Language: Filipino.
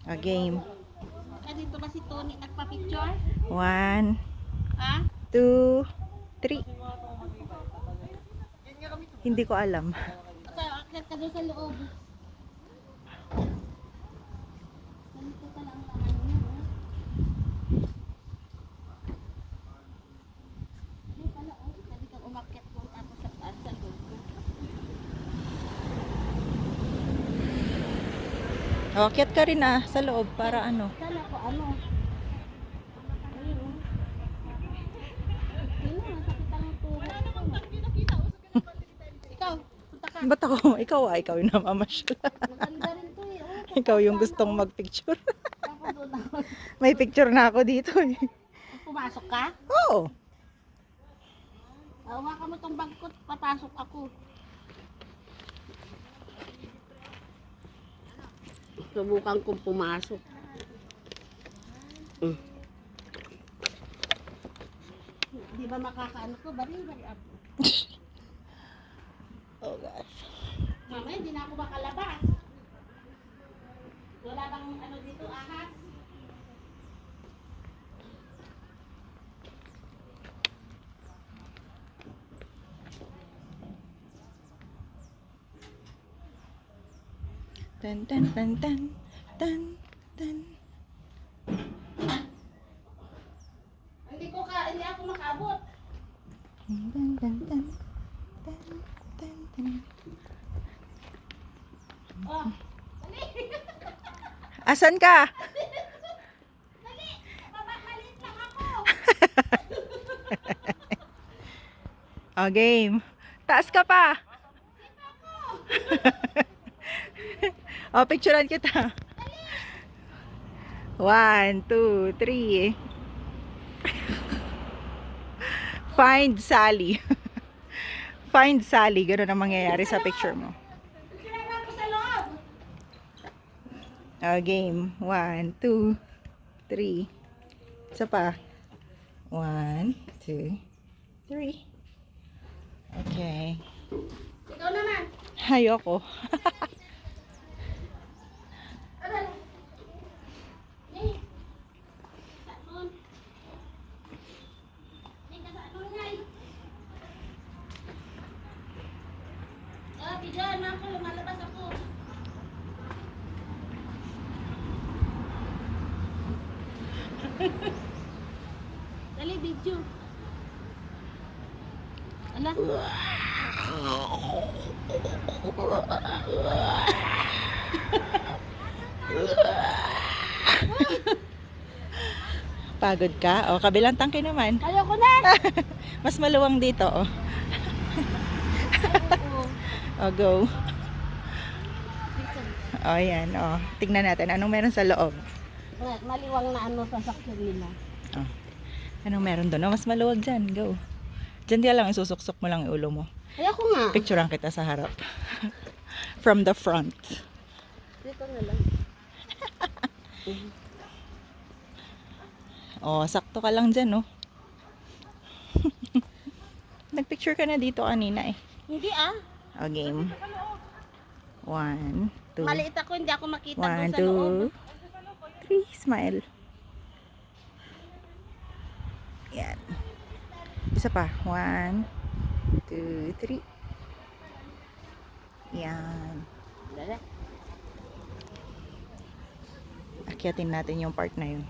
A game. Dito ba si Tony nagpa-picture? 1, Ha? 2, 3. Hindi ko alam. Akit ka doon sa loob. Ganito pala ang laman niya. Hindi pala, sabi kang umakyat mo tapos sa taas sa loob. Oh, akyat ka rin sa loob para ano. Kala ko ano? Ayun. Ayun, masakit ang tuhod ko. Ikaw, punta ka. Ba't ako? Ikaw yung namamasyal. Maganda rin to eh. Ikaw yung gustong magpicture. Ako doon ako. May picture na ako dito eh. Pumasok ka? Oo. Hawakan mo tong bag ko, papasok ako. Subukan kong pumasok. Di ba makakaano ko? Bari ako. Oh gosh. Mamaya, hindi na ako makalabas. Wala bang ano dito, ahas? Tan tan tan tan tan tan. Hindi ako makaabot. Tan tan tan tan tan tan. Oh, Asan ka? dali! Maliit lang ako. Oh, game. Taas ka pa. Oh, picturean kita. 1, 2, 3. Find Sally. Find Sally. Ganun ang mangyayari sa picture mo. Sinama ko sa loob. Oh, game. 1, 2, 3. Isa pa. 1, 2, 3. Okay. Ikaw naman. Ayoko. Aral. Eh. Saan? Eh, kasaan nga eh. Bigyan na ako. Lumalabas ako. Dali, video. Ala. Pagod ka? O, kabilang tangke naman. Ayoko na. Mas maluwang dito, oh. O, go. O, yan, o. Tingnan natin. Anong meron sa loob? Maliwang na ano sa sakyan nila. O. Anong meron doon? O, mas maluwag dyan. Go. Dyan di lang, isusuksok mo lang yung ulo mo. Ayoko nga. Picturean kita sa harap. From the front. Dito na lang. O, sakto ka lang dyan, oh. Nagpicture ka na dito kanina, eh. Hindi ah. O, game. 1, 2. Maliit ako, hindi ako makita doon 1, sa loob. 2, 3. Smile. Yan. Isa pa. 1, 2, 3. Yan. Dali. Akyatin natin yung part na yun.